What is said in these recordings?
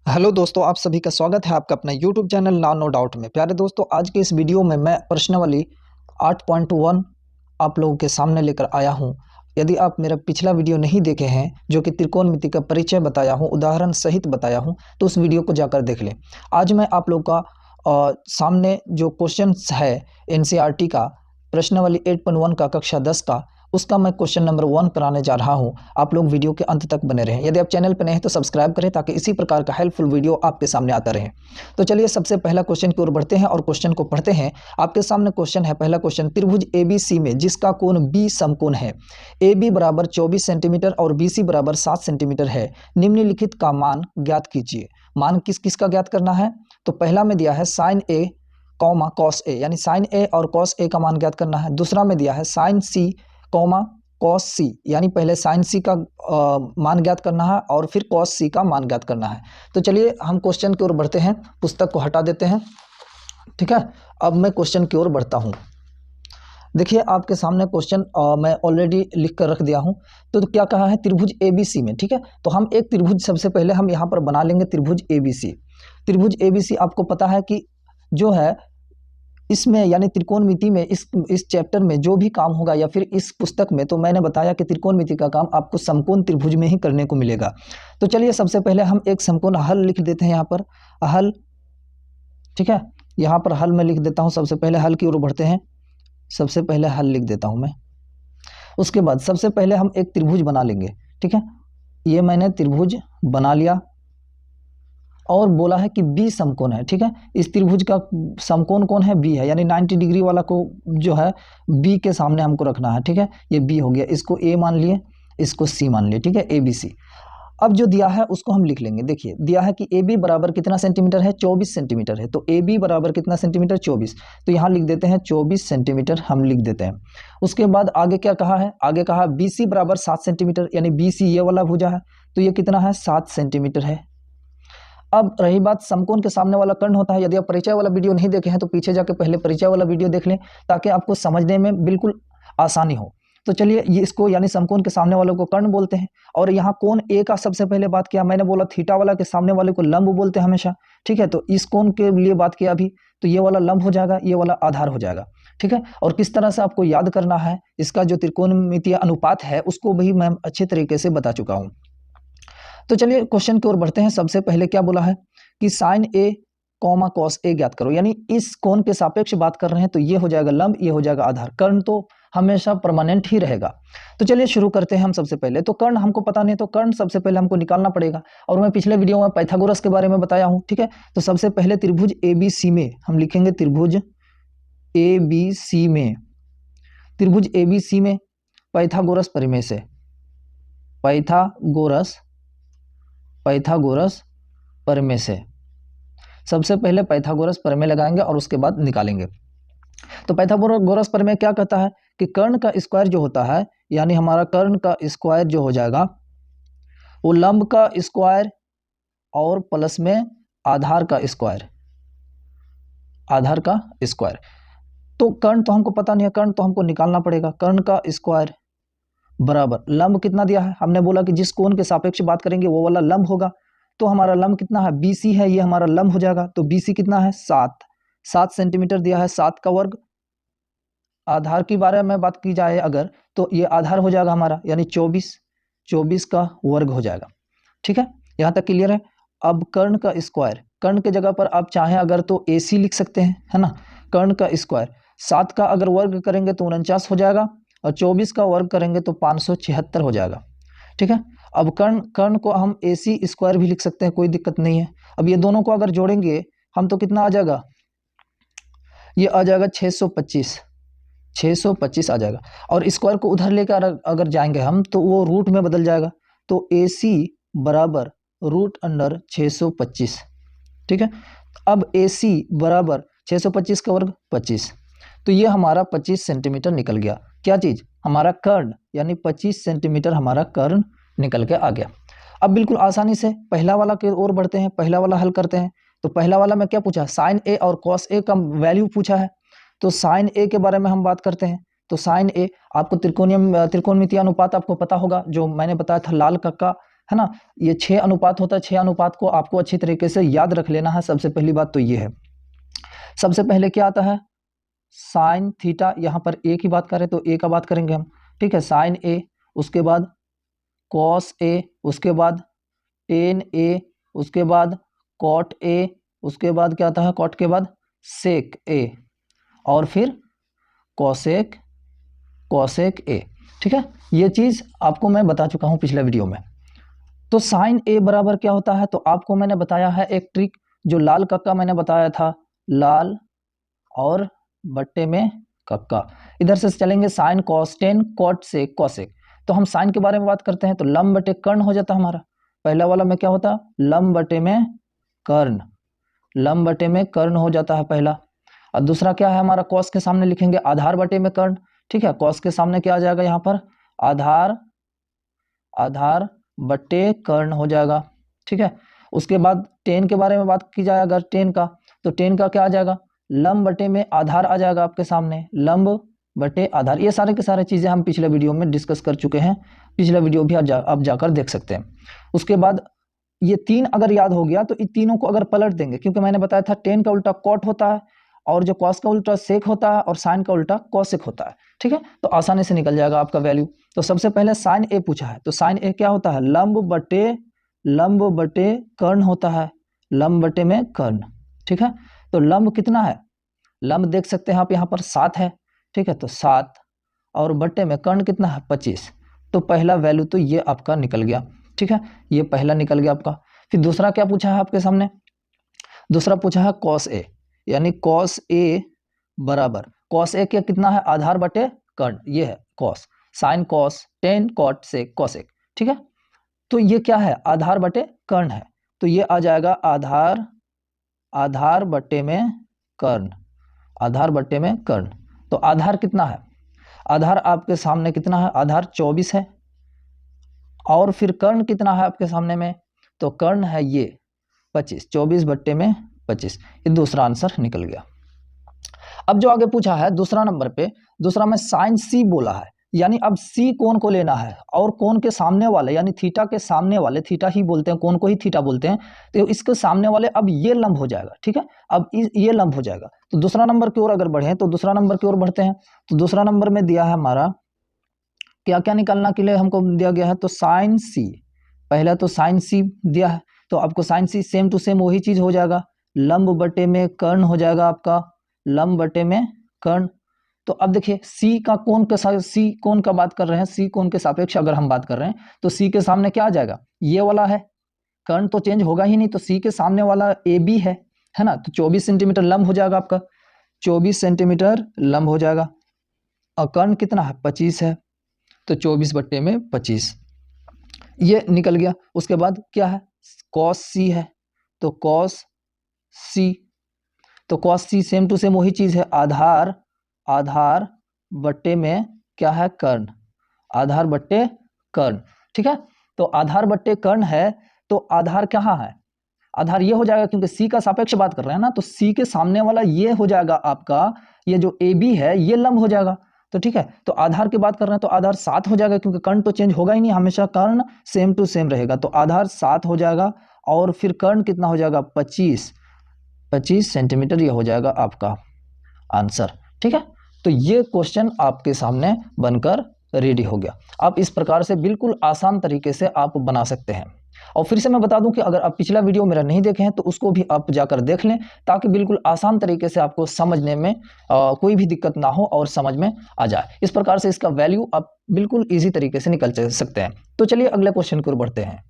Hello दोस्तों, आप सभी का स्वागत है आपका अपना यूट्यूब चैनल नो डाउट में। प्यारे दोस्तों, आज के इस वीडियो में मैं प्रश्नावली 8.1 आप लोगों के सामने लेकर आया हूं। यदि आप मेरा पिछला वीडियो नहीं देखे हैं जो कि त्रिकोणमिति का परिचय बताया हूं, उदाहरण सहित बताया हूं, तो उस वीडियो को जाकर देख लें। आज मैं आप लोगों का सामने जो क्वेश्चन है एनसीईआरटी का प्रश्नावली 8.1 का कक्षा 10 का, उसका मैं क्वेश्चन नंबर 1 कराने जा रहा हूं। आप लोग वीडियो के अंत तक बने रहें। यदि आप चैनल पर नए हैं तो सब्सक्राइब करें ताकि इसी प्रकार का हेल्पफुल वीडियो आपके सामने आता रहे। तो चलिए सबसे पहला क्वेश्चन की ओर बढ़ते हैं और क्वेश्चन को पढ़ते हैं। आपके सामने क्वेश्चन है, पहला क्वेश्चन, त्रिभुज एबीसी में जिसका कोण बी समकोण है, ए बी बराबर 24 सेंटीमीटर और बी सी बराबर 7 सेंटीमीटर है, निम्नलिखित का मान ज्ञात कीजिए। मान किस किस का ज्ञात करना है? तो पहला में दिया है sign A comma cos A, यानी साइन ए और कॉस ए का मान ज्ञात करना है। दूसरा में दिया है साइन सी कॉमा कॉस सी, यानी पहले साइन सी का मान ज्ञात करना है और फिर कॉस सी का मान ज्ञात करना है। तो चलिए हम क्वेश्चन की ओर बढ़ते हैं, पुस्तक को हटा देते हैं। ठीक है, अब मैं क्वेश्चन की ओर बढ़ता हूं। देखिए आपके सामने क्वेश्चन मैं ऑलरेडी लिख कर रख दिया हूं। तो क्या कहा है? त्रिभुज एबीसी में। ठीक है, तो हम एक त्रिभुज सबसे पहले हम यहां पर बना लेंगे, त्रिभुज एबीसी। त्रिभुज एबीसी आपको पता है कि जो है इसमें यानी त्रिकोणमिति में इस चैप्टर में जो भी काम होगा या फिर इस पुस्तक में, तो मैंने बताया कि त्रिकोणमिति का काम आपको समकोण त्रिभुज में ही करने को मिलेगा। तो चलिए सबसे पहले हम एक समकोण हल लिख देते हैं यहाँ पर, हल। ठीक है, यहाँ पर हल मैं लिख देता हूँ। सबसे पहले हल की ओर बढ़ते हैं। सबसे पहले हल लिख देता हूँ मैं। उसके बाद सबसे पहले हम एक त्रिभुज बना लेंगे। ठीक है, ये मैंने त्रिभुज बना लिया और बोला है कि बी समकोण है। ठीक है, इस त्रिभुज का समकोण कौन है? बी है, यानी 90 डिग्री वाला को जो है बी के सामने हमको रखना है। ठीक है, ये बी हो गया, इसको ए मान लिए, इसको सी मान लिए। ठीक है, ए बी सी। अब जो दिया है उसको हम लिख लेंगे। देखिए दिया है कि ए बी बराबर कितना सेंटीमीटर है? 24 सेंटीमीटर है। तो ए बी बराबर कितना सेंटीमीटर? 24। तो यहाँ लिख देते हैं 24 सेंटीमीटर, हम लिख देते हैं। उसके बाद आगे क्या कहा है? आगे कहा बी सी बराबर 7 सेंटीमीटर, यानी बी सी ये वाला भुजा है, तो ये कितना है? 7 सेंटीमीटर है। अब रही बात समकोण के सामने वाला कर्ण होता है। यदि आप परिचय वाला वीडियो नहीं देखे हैं तो पीछे जाके पहले परिचय वाला वीडियो देख लें ताकि आपको समझने में बिल्कुल आसानी हो। तो चलिए ये इसको यानी समकोण के सामने वाले को कर्ण बोलते हैं। और यहाँ कोण ए का सबसे पहले बात किया, मैंने बोला थीटा वाला के सामने वाले को लंब बोलते हैं हमेशा। ठीक है, तो इस कोण के लिए बात किया अभी, तो ये वाला लंब हो जाएगा, ये वाला आधार हो जाएगा। ठीक है, और किस तरह से आपको याद करना है इसका जो त्रिकोणमितीय अनुपात है उसको भी मैं अच्छे तरीके से बता चुका हूँ। तो चलिए क्वेश्चन की ओर बढ़ते हैं। सबसे पहले क्या बोला है कि sign A comma cos A ज्ञात करो, यानी इस कोण के सापेक्ष बात कर रहे हैं, तो ये हो जाएगा लंब, ये हो जाएगा आधार। कर्ण तो हमेशा परमानेंट ही रहेगा। तो चलिए शुरू करते हैं हम। सबसे पहले तो कर्ण हमको पता नहीं, तो कर्ण सबसे पहले हमको निकालना पड़ेगा। और मैं पिछले वीडियो में पाइथागोरस के बारे में बताया हूं। ठीक है, तो सबसे पहले त्रिभुज ए बी सी में हम लिखेंगे त्रिभुज ए बी सी में, त्रिभुज ए बी सी में पाइथागोरस प्रमेय से, पाइथागोरस प्रमेय से सबसे पहले पाइथागोरस प्रमेय लगाएंगे और उसके बाद निकालेंगे। तो पाइथागोरस प्रमेय क्या कहता है कि कर्ण का स्क्वायर जो होता है, यानी हमारा कर्ण का स्क्वायर जो हो जाएगा वो लंब का स्क्वायर और प्लस में आधार का स्क्वायर, आधार का स्क्वायर। तो कर्ण तो हमको पता नहीं है, कर्ण तो हमको निकालना पड़ेगा। कर्ण का स्क्वायर बराबर लंब कितना दिया है? हमने बोला कि जिस कोण के सापेक्ष बात करेंगे वो वाला लंब होगा। तो हमारा लंब कितना है? BC है, ये हमारा लंब हो जाएगा। तो BC कितना है? 7 सेंटीमीटर दिया है, 7 का वर्ग। आधार की बारे में बात की जाए अगर, तो ये आधार हो जाएगा हमारा, यानी 24 का वर्ग हो जाएगा। ठीक है, यहाँ तक क्लियर है। अब कर्ण का स्क्वायर, कर्ण के जगह पर आप चाहें अगर तो AC लिख सकते हैं, है ना। कर्ण का स्क्वायर 7 का अगर वर्ग करेंगे तो 49 हो जाएगा, और 24 का वर्ग करेंगे तो 576 हो जाएगा। ठीक है, अब कर्ण को हम AC स्क्वायर भी लिख सकते हैं, कोई दिक्कत नहीं है। अब ये दोनों को अगर जोड़ेंगे हम तो कितना आ जाएगा? ये आ जाएगा 625 आ जाएगा। और स्क्वायर को उधर लेकर अगर जाएंगे हम तो वो रूट में बदल जाएगा। तो AC बराबर रूट अंडर 625। ठीक है, अब AC बराबर 625 का वर्ग 25, तो ये हमारा 25 सेंटीमीटर निकल गया। क्या चीज़? हमारा कर्ण, यानी 25 सेंटीमीटर हमारा कर्ण निकल के आ गया। अब बिल्कुल आसानी से पहला वाला की ओर बढ़ते हैं, पहला वाला हल करते हैं। तो पहला वाला में क्या पूछा? साइन ए और कॉस ए का वैल्यू पूछा है। तो साइन ए के बारे में हम बात करते हैं। तो साइन ए आपको त्रिकोणमितीय अनुपात आपको पता होगा, जो मैंने बताया था लाल कक्का है ना। ये 6 अनुपात होता है, 6 अनुपात को आपको अच्छी तरीके से याद रख लेना है। सबसे पहली बात तो ये है। सबसे पहले क्या आता है, साइन थीटा। यहाँ पर ए की बात करें तो ए का बात करेंगे हम, ठीक है, साइन ए, उसके बाद कॉस ए, उसके बाद टेन ए, उसके बाद कॉट ए, उसके बाद क्या आता है, कॉट के बाद सेक ए, और फिर कॉसेक, कॉसेक ए, ठीक है। ये चीज़ आपको मैं बता चुका हूँ पिछले वीडियो में। तो साइन ए बराबर क्या होता है, तो आपको मैंने बताया है एक ट्रिक, जो लाल कक्का मैंने बताया था, लाल और बट्टे में कक्का। इधर से चलेंगे sine cos tan cot sec cosec. तो हम साइन के बारे में बात करते हैं तो लंब बटे कर्ण हो जाता है हमारा। पहला वाला में क्या होता, लंब बटे में कर्ण, लंब बटे में कर्ण हो जाता है पहला। और दूसरा क्या है हमारा, कॉस के सामने लिखेंगे आधार बटे में कर्ण, ठीक है। कॉस के सामने क्या आ जाएगा यहाँ पर, आधार, आधार बटे कर्ण हो जाएगा, ठीक है। उसके बाद टेन के बारे में बात की जाए अगर टेन का, तो टेन का क्या आ जाएगा, लंब बटे में आधार आ जाएगा आपके सामने, लंब बटे आधार। ये सारे के सारे चीज़ें हम पिछले वीडियो में डिस्कस कर चुके हैं, पिछला वीडियो भी आप जाकर देख सकते हैं। उसके बाद ये तीन अगर याद हो गया तो इन तीनों को अगर पलट देंगे, क्योंकि मैंने बताया था टेन का उल्टा कॉट होता है, और जो कॉस का उल्टा सेक होता है, और साइन का उल्टा कॉसेक होता है, ठीक है। तो आसानी से निकल जाएगा आपका वैल्यू। तो सबसे पहले साइन ए पूछा है, तो साइन ए क्या होता है, लंब बटे कर्ण होता है, लंब बटे में कर्ण, ठीक है। तो लंब कितना है, लंब देख सकते हैं आप यहाँ पर 7 है, ठीक है, तो 7, और बटे में कर्ण कितना है 25। तो पहला वैल्यू तो ये आपका निकल गया, ठीक है, ये पहला निकल गया आपका। फिर दूसरा क्या पूछा है आपके सामने, दूसरा पूछा है कॉस ए, यानी कॉस ए बराबर, कॉस ए क्या कितना है, आधार बटे कर्ण, ये है cos, sine cos tan cot sec cosec, ठीक है। तो ये क्या है, आधार बटे कर्ण है, तो ये आ जाएगा आधार, आधार बटे में कर्ण, आधार बटे में कर्ण। तो आधार कितना है, आधार आपके सामने कितना है, आधार 24 है, और फिर कर्ण कितना है आपके सामने में, तो कर्ण है ये 25, 24 बट्टे में 25, ये दूसरा आंसर निकल गया। अब जो आगे पूछा है दूसरा नंबर पे, दूसरा में साइन सी बोला है, यानी अब सी कोण को लेना है, और कोण के सामने वाले यानी थीटा के सामने वाले, थीटा ही बोलते हैं, कोण को ही थीटा बोलते हैं, तो इसके सामने वाले अब ये लंब हो जाएगा, ठीक है, अब ये लंब हो जाएगा। तो दूसरा नंबर की ओर अगर बढ़े तो दूसरा नंबर की ओर बढ़ते हैं, तो दूसरा नंबर में दिया है हमारा क्या क्या निकालना के लिए हमको दिया गया है, तो साइन सी, पहला तो साइन सी दिया है, तो आपको sine C same to same वही चीज हो जाएगा, लंब बटे में कर्ण हो जाएगा आपका, लंब बटे में कर्ण। तो अब देखिए सी का कोण के साथ, सी कोण का बात कर रहे हैं, सी कोण के सापेक्ष अगर हम बात कर रहे हैं तो सी के सामने क्या आ जाएगा, ये वाला है, कर्ण तो चेंज होगा ही नहीं, तो सी के सामने वाला ए बी है ना, तो 24 सेंटीमीटर लंब हो जाएगा आपका, 24 सेंटीमीटर लंब हो जाएगा, और कर्ण कितना है 25 है, तो 24 बट्टे में 25 ये निकल गया। उसके बाद क्या है, कॉस सी है, तो कॉस सी, तो cos C same to same वही चीज है, आधार, आधार बट्टे में क्या है कर्ण, आधार बट्टे कर्ण, ठीक है। तो आधार बट्टे कर्ण है, तो आधार कहाँ है, आधार ये हो जाएगा, क्योंकि सी का सापेक्ष बात कर रहे हैं ना, तो सी के सामने वाला ये हो जाएगा आपका, ये जो ए बी है ये लंब हो जाएगा, तो ठीक है। तो आधार की बात कर रहे हैं तो आधार 7 हो जाएगा, क्योंकि कर्ण तो चेंज होगा ही नहीं, हमेशा कर्ण सेम टू सेम रहेगा, तो आधार 7 हो जाएगा, और फिर कर्ण कितना हो जाएगा 25 सेंटीमीटर, ये हो जाएगा आपका आंसर, ठीक है। तो ये क्वेश्चन आपके सामने बनकर रेडी हो गया। आप इस प्रकार से बिल्कुल आसान तरीके से आप बना सकते हैं। और फिर से मैं बता दूं कि अगर आप पिछला वीडियो मेरा नहीं देखे हैं तो उसको भी आप जाकर देख लें, ताकि बिल्कुल आसान तरीके से आपको समझने में कोई भी दिक्कत ना हो और समझ में आ जाए। इस प्रकार से इसका वैल्यू आप बिल्कुल ईजी तरीके से निकल सकते हैं। तो चलिए अगले क्वेश्चन की ओर बढ़ते हैं।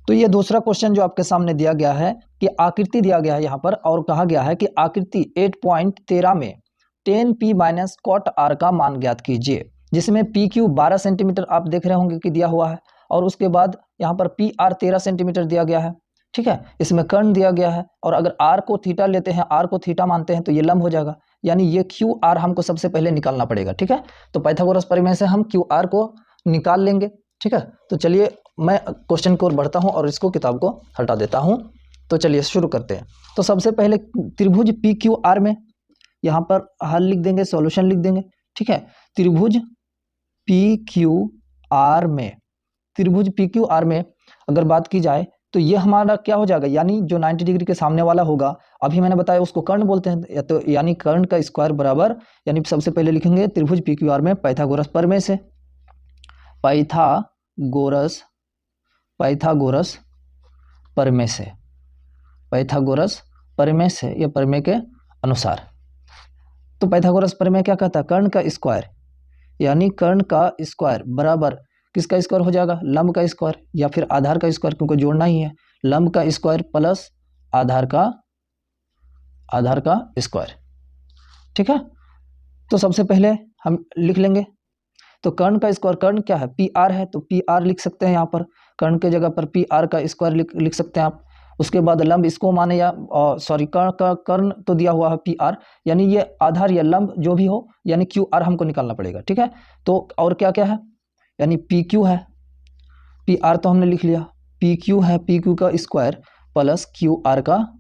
तो ये दूसरा क्वेश्चन जो आपके सामने दिया गया है कि आकृति दिया गया है यहाँ पर, और कहा गया है कि आकृति 8.13 में 10p माइनस कॉट आर का मान ज्ञात कीजिए, जिसमें पी क्यू 12 सेंटीमीटर आप देख रहे होंगे कि दिया हुआ है, और उसके बाद यहाँ पर पी आर 13 सेंटीमीटर दिया गया है, ठीक है। इसमें कर्ण दिया गया है, और अगर आर को थीटा लेते हैं, आर को थीटा मानते हैं, तो ये लंब हो जाएगा, यानी ये क्यू आर हमको सबसे पहले निकालना पड़ेगा, ठीक है। तो पाइथागोरस प्रमेय से हम क्यू आर को निकाल लेंगे, ठीक है। तो चलिए मैं क्वेश्चन की ओर बढ़ता हूँ और इसको किताब को हटा देता हूँ। तो चलिए शुरू करते हैं। तो सबसे पहले त्रिभुज पी क्यू आर में यहाँ पर हल लिख देंगे, सॉल्यूशन लिख देंगे, ठीक है। त्रिभुज पी क्यू आर में, त्रिभुज पी क्यू आर में अगर बात की जाए तो ये हमारा क्या हो जाएगा, यानी जो 90 डिग्री के सामने वाला होगा, अभी मैंने बताया उसको कर्ण बोलते हैं, या तो यानी कर्ण का स्क्वायर बराबर, यानी सबसे पहले लिखेंगे त्रिभुज पी क्यू आर में पाइथागोरस प्रमेय से, पाइथागोरस पाइथागोरस प्रमेय से, पाइथागोरस प्रमेय से या प्रमेय के अनुसार। तो पाइथागोरस प्रमेय क्या कहता है, कर्ण का स्क्वायर, यानी कर्ण का स्क्वायर बराबर किसका स्क्वायर हो जाएगा, लंब का स्क्वायर या फिर आधार का स्क्वायर, क्योंकि जोड़ना ही है, लंब का स्क्वायर प्लस आधार का स्क्वायर। ठीक है, तो सबसे पहले हम लिख लेंगे, तो कर्ण का स्क्वायर, कर्ण क्या है, पी आर है, तो पी आर लिख सकते हैं यहाँ पर, कर्ण के जगह पर पी आर का स्क्वायर लिख सकते हैं आप। उसके बाद लंब इसको माने या सॉरी कर्ण का कर्ण तो दिया हुआ है पी आर, यानी ये आधार या लंब जो भी हो, यानी क्यू आर हमको निकालना पड़ेगा। ठीक है, तो और क्या क्या है, यानी पी क्यू है, पी आर तो हमने लिख लिया, पी क्यू है, पी क्यू का स्क्वायर प्लस क्यू आर का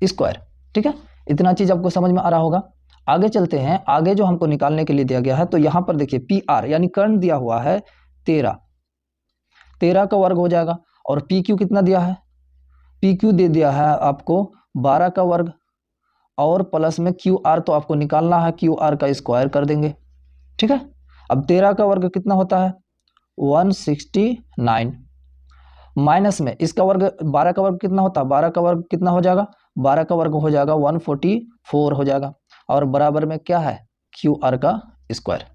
स्क्वायर। ठीक है, इतना चीज आपको समझ में आ रहा होगा। आगे चलते हैं, आगे जो हमको निकालने के लिए दिया गया है, तो यहां पर देखिए पी आर यानी कर्ण दिया हुआ है 13 का वर्ग हो जाएगा, और पी क्यू कितना दिया है, पी क्यू दे दिया है आपको 12 का वर्ग, और प्लस में क्यू आर तो आपको निकालना है, क्यू आर का स्क्वायर कर देंगे। ठीक है, अब 13 का वर्ग कितना होता है 169, माइनस में इसका वर्ग 12 का वर्ग कितना होता है, 12 का वर्ग कितना हो जाएगा, 12 का वर्ग हो जाएगा 144 हो जाएगा, और बराबर में क्या है क्यू आर का स्क्वायर।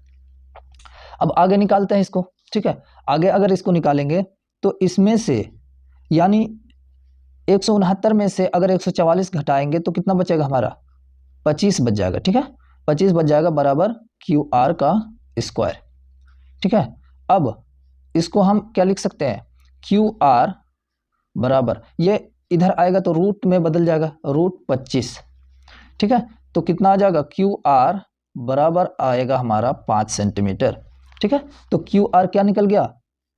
अब आगे निकालते हैं इसको। ठीक है, आगे अगर इसको निकालेंगे तो इसमें से यानी 169 में से अगर 144 घटाएंगे तो कितना बचेगा हमारा 25 बच जाएगा। ठीक है, 25 बच जाएगा बराबर क्यू आर का स्क्वायर। ठीक है, अब इसको हम क्या लिख सकते हैं, क्यू आर बराबर, ये इधर आएगा तो रूट में बदल जाएगा, √25। ठीक है, तो कितना आ जाएगा, क्यू आर बराबर आएगा हमारा 5 सेंटीमीटर। ठीक है, तो क्यू आर क्या निकल गया,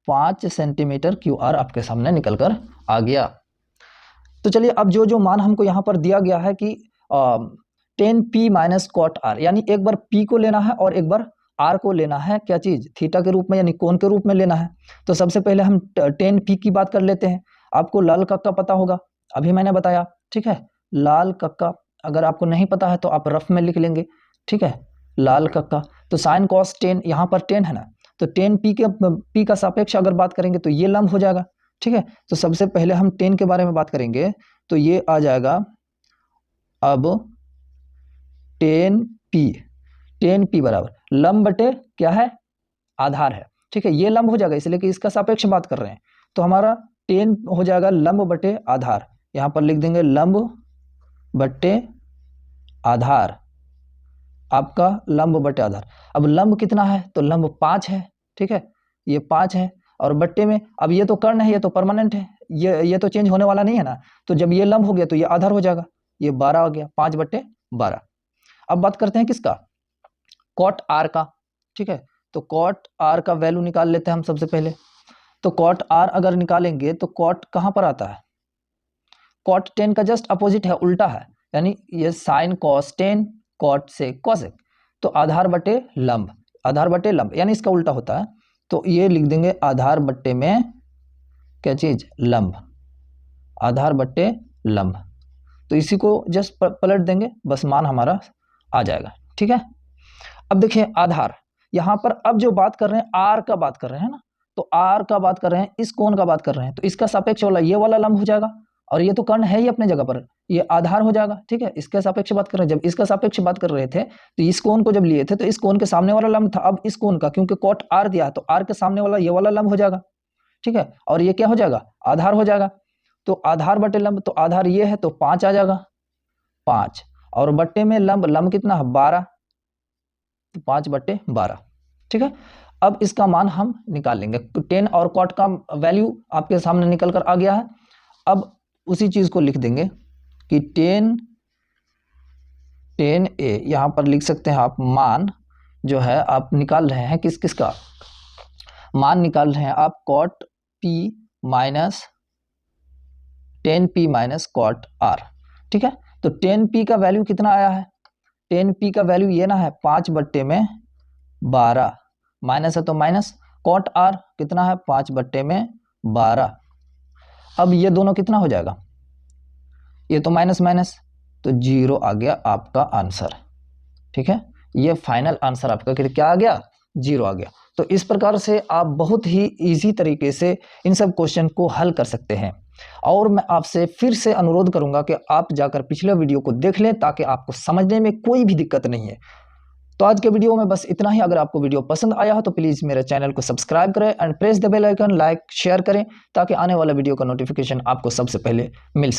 5 सेंटीमीटर क्यू आर आपके सामने निकल कर आ गया। तो चलिए, अब जो जो मान हमको यहाँ पर दिया गया है कि 10p माइनस कॉट आर, यानी एक बार p को लेना है और एक बार r को लेना है, क्या चीज, थीटा के रूप में यानी कोण के रूप में लेना है। तो सबसे पहले हम 10p की बात कर लेते हैं। आपको लाल कक्का पता होगा, अभी मैंने बताया। ठीक है, लाल कक्का अगर आपको नहीं पता है तो आप रफ में लिख लेंगे। ठीक है, लाल कक्का, तो साइन कॉस 10, यहाँ पर 10 है ना, तो 10p के p का सापेक्ष अगर बात करेंगे तो ये लंब हो जाएगा। ठीक है, तो सबसे पहले हम 10 के बारे में बात करेंगे, तो ये आ जाएगा अब 10p बराबर लंब बटे क्या है, आधार है। ठीक है, ये लंब हो जाएगा इसलिए कि इसका सापेक्ष बात कर रहे हैं, तो हमारा 10 हो जाएगा लंब बटे आधार, यहां पर लिख देंगे लंब बटे आधार, आपका लंब बटे आधार। अब लंब कितना है, तो लंब 5 है। ठीक है, ये 5 है, और बट्टे में अब ये तो कर्ण है, ये तो परमानेंट है, ये तो चेंज होने वाला नहीं है ना, तो जब ये लंब हो गया तो ये आधार हो जाएगा, ये 12 हो गया, 5/12। अब बात करते हैं किसका, कॉट आर का। ठीक है, तो कॉट आर का वैल्यू निकाल लेते हैं हम सबसे पहले। तो कॉट आर अगर निकालेंगे तो कॉट कहां पर आता है, कॉट 10 का जस्ट अपोजिट है, उल्टा है, यानी ये साइन कॉस 10 कॉट से कॉसेक, तो आधार बटे लंब, आधार बटे लंब यानी इसका उल्टा होता है, तो ये लिख देंगे आधार बट्टे में क्या चीज, लंब, आधार बट्टे लंब। तो इसी को जस्ट पलट देंगे, बस मान हमारा आ जाएगा। ठीक है, अब देखिए आधार, यहां पर अब जो बात कर रहे हैं आर का बात कर रहे हैं ना, तो आर का बात कर रहे हैं, इस कोण का बात कर रहे हैं, तो इसका सापेक्ष वाला ये वाला लंब हो जाएगा, और ये तो कर्ण है ही अपने जगह पर, ये आधार हो जाएगा। ठीक है, इसके सापेक्ष बात कर रहे हैं, जब इसका सापेक्ष बात कर रहे थे तो इस कोण को जब लिए थे तो इस कोण के सामने वाला लंब था, अब इस कोण का क्योंकि कॉट आर दिया है तो आर के सामने वाला ये वाला लंब हो जाएगा। ठीक है, और ये क्या हो जाएगा, आधार हो जाएगा, तो आधार बटे लंब, तो आधार ये है तो 5 आ जाएगा, 5, और बट्टे में लंब, लंब कितना है 12, तो 5/12। ठीक है, अब इसका मान हम निकाल लेंगे, तो 10 और कॉट का वैल्यू आपके सामने निकल कर आ गया है। अब उसी चीज को लिख देंगे कि 10a यहां पर लिख सकते हैं आप, मान जो है आप निकाल रहे हैं किस किस का, मान निकाल रहे हैं आप cot p minus 10p minus cot r। ठीक है, तो 10p का वैल्यू कितना आया है, 10p का वैल्यू ये ना है 5/12, माइनस है तो माइनस, कॉट आर कितना है 5/12। अब ये दोनों कितना हो जाएगा, ये तो माइनस माइनस, तो 0 आ गया आपका आंसर। ठीक है, ये फाइनल आंसर आपका क्या आ गया, 0 आ गया। तो इस प्रकार से आप बहुत ही इजी तरीके से इन सब क्वेश्चन को हल कर सकते हैं। और मैं आपसे फिर से अनुरोध करूंगा कि आप जाकर पिछले वीडियो को देख लें ताकि आपको समझने में कोई भी दिक्कत नहीं है। तो आज के वीडियो में बस इतना ही। अगर आपको वीडियो पसंद आया हो तो प्लीज़ मेरे चैनल को सब्सक्राइब करें and press the bell icon, like share करें ताकि आने वाला वीडियो का नोटिफिकेशन आपको सबसे पहले मिल सके।